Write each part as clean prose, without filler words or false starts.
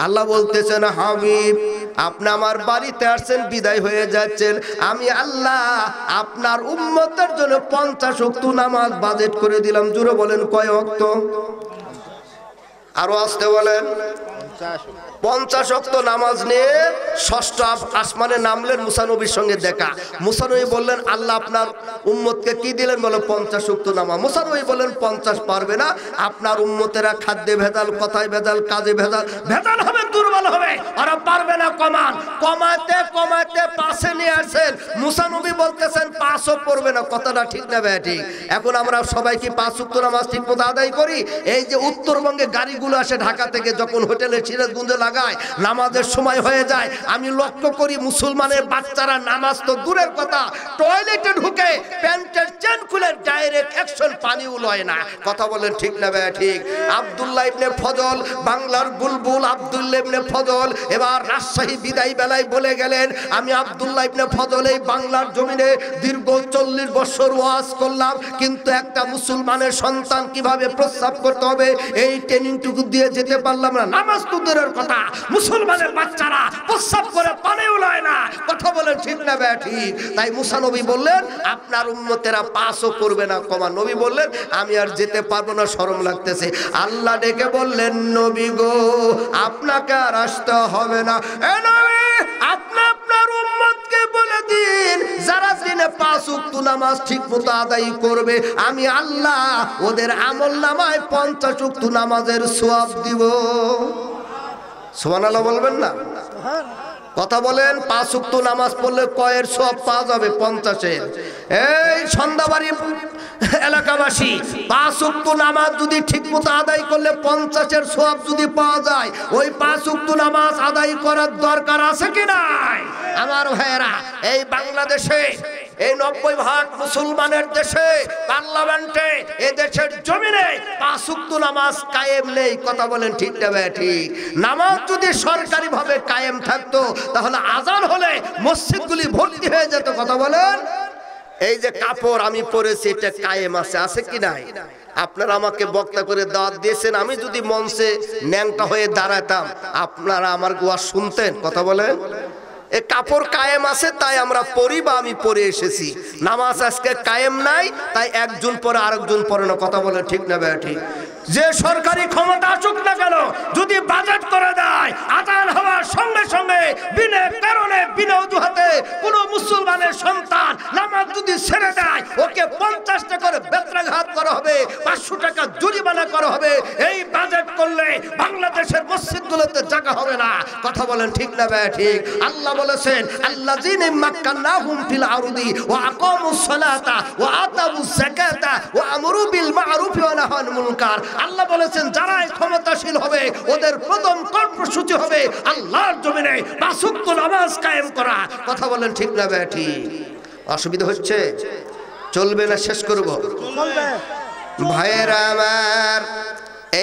আল্লাহ বলতেছেন হাবিব আপনি আমার বাড়িতে আসছেন বিদায় হয়ে যাচ্ছেন, আমি আল্লাহ আপনার উম্মতের জন্য 50 ওয়াক্ত নামাজ বাজেট করে দিলাম। জোরে বলেন কয় ওয়াক্ত? আরো আসতে বলেন। 50 ওয়াক্ত নামাজ নিয়ে ষষ্ঠ আসমানে নামলেন, মুসা নবীর সঙ্গে দেখা। মুসা নবী বললেন আল্লাহ আপনার উম্মতকে কি দিলেন? বলো 50 ওয়াক্ত নামাজ। মুসা নবী বললেন 50 পারবে না, আপনার উম্মতেরা খাদ্যে ভেজাল, কথায় ভেজাল, কাজে ভেজাল, ভেজাল হবে, দুর্বল হবে, ওরা পারবে না। কমান কমাতে কমাতে পাশে নিয়ে আসেন। মুসা নবী বলতেছেন 5ও পড়বে না। কথাটা ঠিক না ভাই? ঠিক। এখন আমরা সবাই কি 5 ওয়াক্ত নামাজ ঠিক মতো আদায় করি? এই যে উত্তরবঙ্গে গাড়িগুলো আসে ঢাকা থেকে, যখন হোটেলে সিরাজগঞ্জে লাগায়, নামাজের সময় হয়ে যায়, আমি লক্ষ্য করি মুসলমানের বাচ্চারা নামাজ তো দূরের কথা, টয়লেটে ঢুকে প্যান্টের চেন খুলে ডাইরেক্ট অ্যাকশন, পানিও লয় না। কথা বলেন ঠিক না ভাই? ঠিক। আব্দুল্লাহ ইবনে ফজল, বাংলার বুলবুল আব্দুল্লাহ ইবনে ফজল এবার রাজশাহী বিদায় বেলায় বলে গেলেন, আমি আব্দুল্লাহ ইবনে ফজল এই বাংলার জমিনে দীর্ঘ 40 বছর ওয়াজ করলাম, কিন্তু একটা মুসলমানের সন্তান কিভাবে প্রস্রাব করতে হবে এই ট্রেনিংটুকু দিয়ে যেতে পারলাম না। নামাজ তো দূরের কথা, মুসলমানের বাচ্চারা প্রস্রাব করে পানিও লয় না। কথা বলেন ঠিক না ভাই? ঠিক। তাই মুসা নবী বললেন আপনার উম্মতেরা 5ও করবে না। কমা নবী বললেন আমি আর যেতে পারবো না, শরম লাগতেছে। আল্লাহ ডেকে বললেন নবী গো আপনাকে আর আসতে হবে না। এ নবী আপনি আপনার উম্মতকে বলে দিন যারা দিনে 5 ওয়াক্ত নামাজ ঠিকমতো আদায় করবে, আমি আল্লাহ ওদের আমলনামায় 50 ওয়াক্ত নামাজের সওয়াব দিব। সুবহানাল্লাহ বলবেন না? কথা বলেন। 5 ওয়াক্ত নামাজ পড়লে কয়ের সওয়াব পাওয়া যাবে? 50-এর। এই সন্ধ্যাবাড়ি এলাকাবাসী 5 ওয়াক্ত নামাজ যদি ঠিকমতো আদায় করলে 50-এর সওয়াব যদি পাওয়া যায়, ওই 5 ওয়াক্ত নামাজ আদায় করার দরকার আছে কি নাই? আমার ভাইয়েরা, এই বাংলাদেশে এই 90% মুসলমানের দেশে, পার্লামেন্টে, এই দেশের জমিনে 5 ওয়াক্ত নামাজ কায়েম নেই। কথা বলেন ঠিক না ভাই? ঠিক। নামাজ যদি সরকারি ভাবে কায়েম থাকতো তাহলে আজান হলে মসজিদগুলি ভর্তি হয়ে যেত। কথা বলেন। এই যে কাপড় আমি পরেছি এটা কায়েম আছে, আছে কি নাই? আপনারা আমাকে বক্তা করে দাওয়াত দিয়েছেন, আমি যদি মঞ্চে ন্যাংটা হয়ে দাঁড়াতাম আপনারা আমার ওয়াজ শুনতেন? কথা বলেন। এ কাপড় কায়েম আছে তাই আমরা পড়ি বা আমি পরে এসেছি। নামাজ আজকে কায়েম নাই তাই একজন পরে আরেকজন পড়ে না। কথা বলে ঠিক না ভাই? ঠিক। যে সরকারি ক্ষমতা আসুক না কেন, যদি বাজেট করে দেয় আজান হওয়ার সঙ্গে সঙ্গে বিনা কারণে বিনা অজুহাতে কোনো মুসলমানের সন্তান নামাজ যদি ছেড়ে দেয়, ওকে 50 টাকা করে বেত্রাঘাত করা হবে, 500 টাকা জরিমানা করা হবে। এই বাজেট করলে বাংলাদেশের মসজিদগুলোতে জায়গা হবে না। কথা বলেন ঠিক না ভাই? ঠিক। আল্লাহ বলেছেন আল্লাযীনা মাক্কান্নাহুম ফিল আরদি ওয়া আকামুস সালাতা ওয়া আতাবুজ যাকাতা ওয়া আমরু বিল মা'রুফি ওয়া নাহাউ আনিল মুনকার। আল্লাহ বলেছেন যারা ক্ষমতাশীল হবে ওদের প্রথম কর্মসূচি হবে আল্লাহর জমিনে 5 ওয়াক্ত নামাজ কায়েম করা। কথা বলেন ঠিক না ভাই? ঠিক। অসুবিধা হচ্ছে? চলবে না শেষ করব? চলবে। ভাইয়েরা আমার,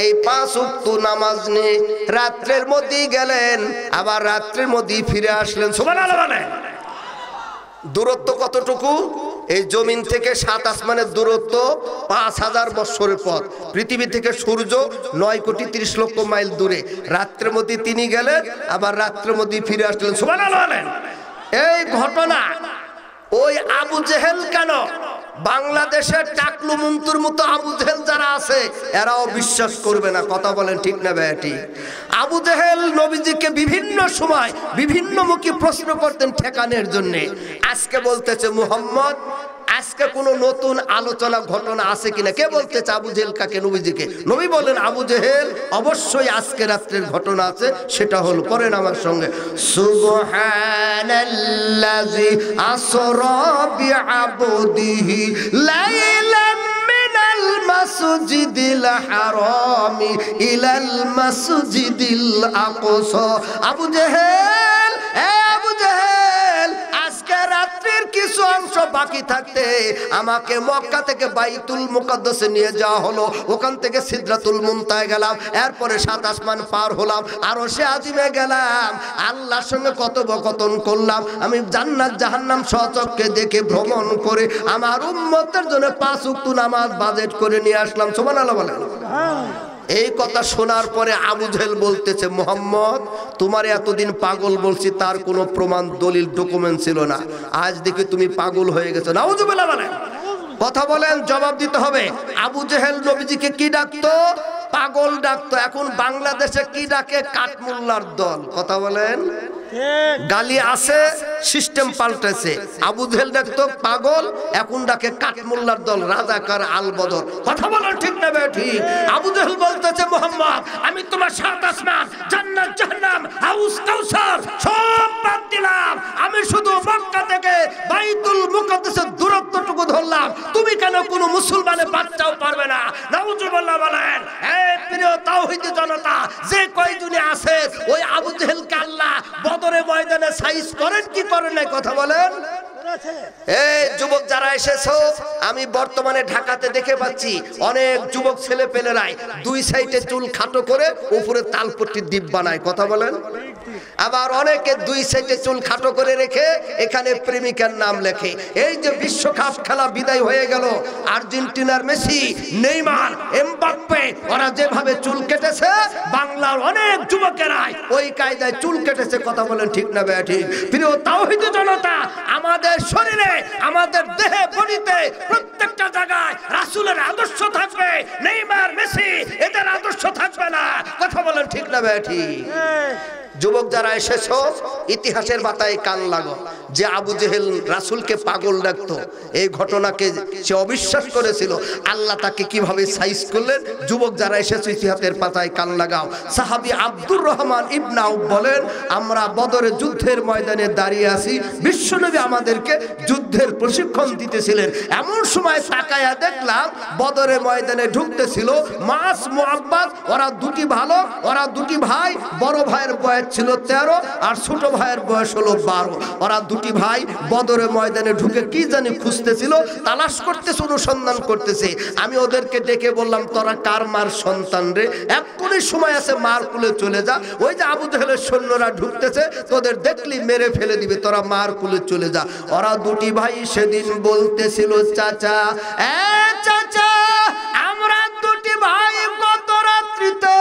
এই 5 ওয়াক্ত নামাজ নিয়ে রাত্রের মধ্যেই গেলেন, আবার রাত্রের মধ্যেই ফিরে আসলেন। সুবহানাল্লাহ বলেন। দূরত্ব কতটুকু? এই জমিন থেকে 7 আসমানের দূরত্ব 5000 বছরের পথ। পৃথিবী থেকে সূর্য 9,30,00,000 মাইল দূরে। রাত্রের মধ্যে তিনি গেলেন, আবার রাত্রের মধ্যে ফিরে আসলেন। সুবহানাল্লাহ বলেন। এই ঘটনা ওই আবু জেহেল কেন, বাংলাদেশের টাকলু মন্তুর মতো আবু জেহেল যারা আছে এরাও বিশ্বাস করবে না। কথা বলেন ঠিক না ভাই? ঠিক। আবু জেহেল নবীজিকে বিভিন্ন সময় বিভিন্নমুখী প্রশ্ন করতেন ঠেকানোর জন্য। আজকে বলতেছে মুহাম্মদ আজকে কোনো নতুন আলোচনা ঘটনা আছে কিনা? কে বলতেছে আবু জেহেল কাকে? নবীজিকে। নবী বলেন আবু জেহেল অবশ্যই আজকে রাত্রের ঘটনা আছে, সেটা হলো পড়েন আমার সঙ্গে, সুবহানাল্লাযী আসরা বিআবদিহি লাইলাম মিনাল মাসজিদিল হারামি ইলাল মাসজিদিল আকসা। আবু জেহেল, আবু জেহেল, আজকে রাত্রের কিছু অংশ বাকি থাকতে আমাকে মক্কা থেকে বাইতুল মুকাদ্দাসে নিয়ে যাওয়া হলো। ওখান থেকে সিদরাতুল মুনতাহায় গেলাম, এরপরে 7 আসমান পার হলাম, আরশে আজিমে গেলাম, আল্লাহর সঙ্গে কথোপকথন করলাম। আমি জান্নাত জাহান্নাম স্বচক্ষে দেখে ভ্রমণ করে আমার উম্মতের জন্য 5 ওয়াক্ত নামাজ বাজেট করে নিয়ে আসলাম। সুবহানাল্লাহ বলেন। এই কথা শোনার পরে আবু জেহেল বলতেছে, মুহাম্মদ তোমার এতদিন পাগল বলছি, তার কোনো প্রমাণ দলিল ডকুমেন্ট ছিল না, আজ দেখি তুমি পাগল হয়ে গেছো। নাউজুবিল্লাহ বলেন। কথা বলেন, জবাব দিতে হবে। আবু জেহেল নবীজিকে কি ডাকতো? পাগল ডাকতো। এখন বাংলাদেশে কি ডাকে? কাঠমোল্লার দল। কথা বলেন, গালি আছে, সিস্টেম পাল্টেছে। আবু জেহেল ডাকতো পাগল, এখন ডাকে কাঠমোল্লার দল, রাজাকার আল বদর। কথা বলেন ঠিক না ঠিক? আবু জেহেল বলতেছে, মুহাম্মদ আমি তোমার সাত আসমান, জান্নাত, জাহান্নাম, হাউস, কাউসার সব বাদ দিলাম, আমি শুধু মক্কা থেকে বাইতুল মুকাদ্দাসের দূরত্বটুকু ধরলাম, তুমি কেন কোনো মুসলমানের বাচ্চাও পারবে না? নাউজুবিল্লাহ বলেন। এই প্রিয় তাওহীদি জনতা, যে কয়জনে আছে ওই আবু জেহেলকে আল্লাহ বদরের ময়দানে সাইজ করেন কি করেন না? কথা বলেন। এই যুবক যারা এসেছো, আমি বর্তমানে ঢাকাতে দেখে পাচ্ছি অনেক যুবক ছেলে পেলেরাই দুই সাইডে চুল খাটো করে উপরে তালপট্টির দ্বীপ বানায়। কথা বলেন। আবার অনেকে দুই সাইডে চুল খাটো করে রেখে এখানে প্রেমিকার নাম লেখে। এই যে বিশ্বকাপ খেলা বিদায় হয়ে গেল, আর্জেন্টিনার মেসি, নেইমার, এমবাপ্পে ওরা যেভাবে চুল কেটেছে, বাংলার অনেক যুবকেরাই ওই কায়দায় চুল কেটেছে। কথা বলেন ঠিক না ঠিক? প্রিয় তাওহীদি জনতা, আমাদের শরীরে, আমাদের দেহে, বডিতে, প্রত্যেকটা জায়গায় রাসূলের আদর্শ থাকবে। নেইমার, মেসি এদের আদর্শ থাকবে না। কথা বলেন ঠিক না ঠিক? যুবক যারা এসেছো, ইতিহাসের পাতায় কান লাগো। যে আবু জেহেল রাসূলকে পাগল ডাকতো, এই ঘটনাকে সে অবিশ্বাস করেছিল, আল্লাহ তাকে কিভাবে সাইজ করলেন। যুবক যারা এসেছো, ইতিহাসের পাতায় কান লাগাও। সাহাবী আব্দুর রহমান ইবনে আউফ বলেন, আমরা বদরের যুদ্ধের ময়দানে দাঁড়িয়ে আছি, বিশ্বনবী আমাদেরকে যুদ্ধের প্রশিক্ষণ দিতেছিলেন। এমন সময় তাকায়া দেখলাম বদরের ময়দানে ঢুকতেছিল মাস, মুআব্বাদ, ওরা দুটি ভালো, ওরা দুটি ভাই। বড় ভাইয়ের বয়স ছিল 13 আর ছোট ভাইয়ের বয়স হলো 12। ওরা দুটি ভাই বদরের ময়দানে ঢুকে কি জানি খুঁজতেছিল, তালাশ করতেছে, অনুসন্ধান করতেছে। আমি ওদেরকে ডেকে বললাম, তোরা কার মার সন্তান রে? এক্ষুনি সময় আছে, মার কুলে চলে যা। ওই যে আবু জেহেলের সৈন্যরা ঢুকতেছে, তোদের দেখলি মেরে ফেলে দিবে, তোরা মার কুলে চলে যা। ওরা দুটি ভাই সেদিন বলতেছিল, চাচা, চাচা, আমরা দুটি ভাই গত রাত্রিতে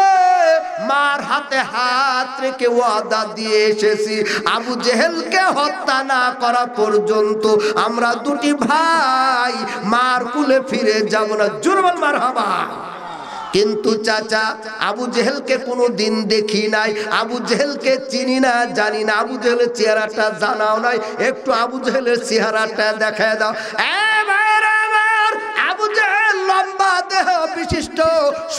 মার হাতে হাত রেখে ওয়াদা দিয়ে এসেছি, আবু জেহেলকে হত্যা না করা পর্যন্ত আমরা দুটি ভাই মার কুলে ফিরে যাব না। জুরবাল মারহাবা। কিন্তু চাচা, আবু জেহেলকে কোনো দিন দেখি নাই, আবু জেহেলকে চিনি না, জানি না, আবু জেহেলের চেহারাটা জানাও নাই, একটু আবু জেহেলের চেহারাটা দেখায় দাও। আবু জেহেল লম্বা দেহ বিশিষ্ট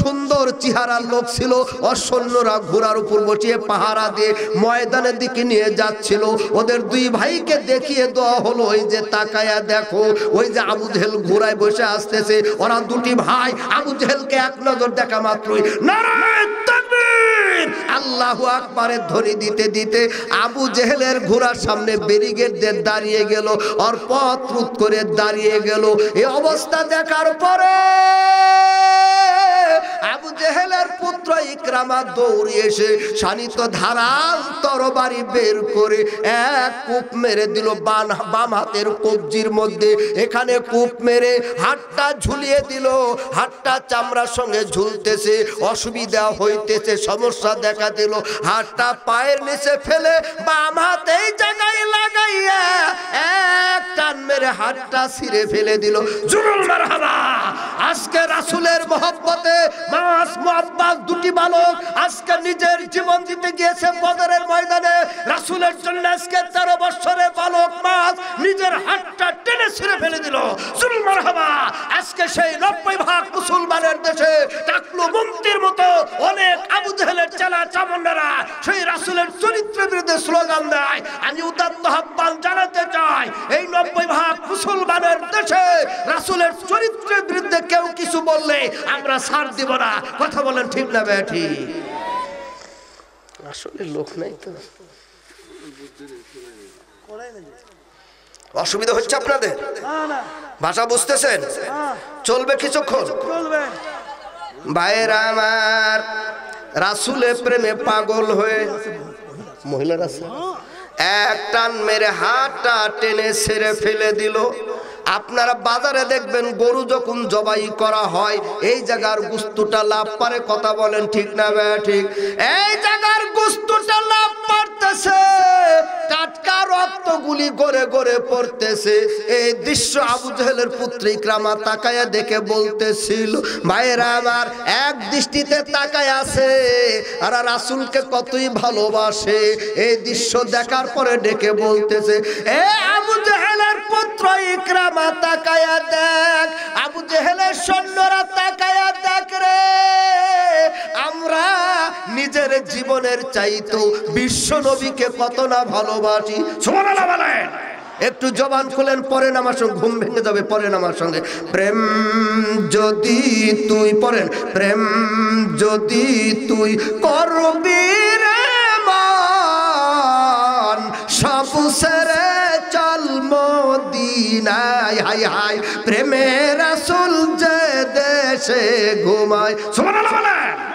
সুন্দর চেহারার লোক ছিল। ওর সৈন্যরা ঘোড়ার উপর বসিয়ে পাহারা দিয়ে ময়দানের দিকে নিয়ে যাচ্ছিল। ওদের দুই ভাইকে দেখিয়ে দেওয়া হলো, ওই যে তাকায়া দেখো, ওই যে আবু জেহেল ঘোড়ায় বসে আসতেছে। ওরা দুটি ভাই আবু জেহেলকে এক নজর দেখা মাত্রই নারায়ে তাকবীর, আল্লাহু আকবারের ধ্বনি দিতে দিতে আবু জেহেলের ঘোড়ার সামনে ব্যারিকেড দিয়ে দাঁড়িয়ে গেল, ওর পথ রোধ করে দাঁড়িয়ে গেল। এই অবস্থা দেখার পরে আবু জেহেলের পুত্র ইকরামা দৌড়ে এসে শানিত ধারাল তরবারি বের করে এক কূপ মেরে দিল বাম হাতের কবজির মধ্যে। এখানে কূপ মেরে হাতটা ঝুলিয়ে দিল, হাতটা চামড়ার সঙ্গে ঝুলতেছে, অসুবিধা হইতেছে, সমস্যা দেখা দিল। হাতটা পায়ের নিচে ফেলে বাম হাত এই জায়গায় লাগাইয়া এক টান মেরে হাতটা ছিঁড়ে ফেলে দিল। জুরুল মারহাবা। আজকে রাসূলের মহব্বতে মাস, মুআব্বাদ দুটি বালক আজকে নিজের জীবন দিতে গিয়েছে বদরের ময়দানে। রাসূলের জন্য আজকে 13 বছরের বালক মাস নিজের হাতটা টেনে ছিঁড়ে ফেলে দিল। জুরুল মারহাবা। আজকে সেই 90% মুসলমানের দেশে টাকলু মুমতির মতো অনেক আবু জেহেলের চেলা চামুন্ডারা সেই রাসূলের চরিত্রের বিরুদ্ধে স্লোগান দেয়। আমি উদাত্ত আহ্বান জানাতে চাই, এই 90% মুসলমানের দেশে রাসূলের চরিত্রের বিরুদ্ধে কেউ কিছু বললে আমরা ছাড় দিব না। কথা বলেন ঠিক না বেঠি? আসলে লোক নাই তো, অসুবিধা হচ্ছে আপনাদের? ভাষা বুঝতেছেন? চলবে কিছুক্ষণ? ভাইয়েরা আমার, রাসূলের প্রেমে পাগল হয়ে মহিলারা এক টান মেরে হাতটা টেনে ছেড়ে ফেলে দিল। আপনারা বাজারে দেখবেন গরু যখন জবাই করা হয় এই জায়গার গোশতটা লাভ পারে, কথা বলেন ঠিক না ঠিক? এই জায়গার গোশতটা লাভ পারতেছে, টাটকা রক্ত গুলি গড়ে গড়ে পড়তেছে। এই দৃশ্য আবু জেহেলের পুত্র ইকরামা তাকায়া দেখে বলতেছিল, ভাইরা আমার, এক দৃষ্টিতে তাকায় আছে আর রাসূলকে কতই ভালোবাসে। এই দৃশ্য দেখার পরে ডেকে বলতেছে, এ আবু জেহেলের পুত্র ইকরামা তাকায়া দেখ, আবু জেহেলের সৈন্যরা তাকায়া দেখ রে, আমরা নিজের জীবনের চাইতো বিশ্ব নবীকে কত না ভালোবাসি। সুবহানাল্লাহ বলেন। একটু জবান খুলেন, পড়েন আমার সঙ্গে, ঘুম ভেঙে যাবে, পড়েন আমার সঙ্গে। প্রেম যদি তুই, পড়েন, প্রেম যদি তুই করবি রে মান, সব ছেড়ে চল মদিনায়। হায় হায় প্রেমে রাসূল যে দেশে ঘুমায়। সুবহানাল্লাহ বলেন।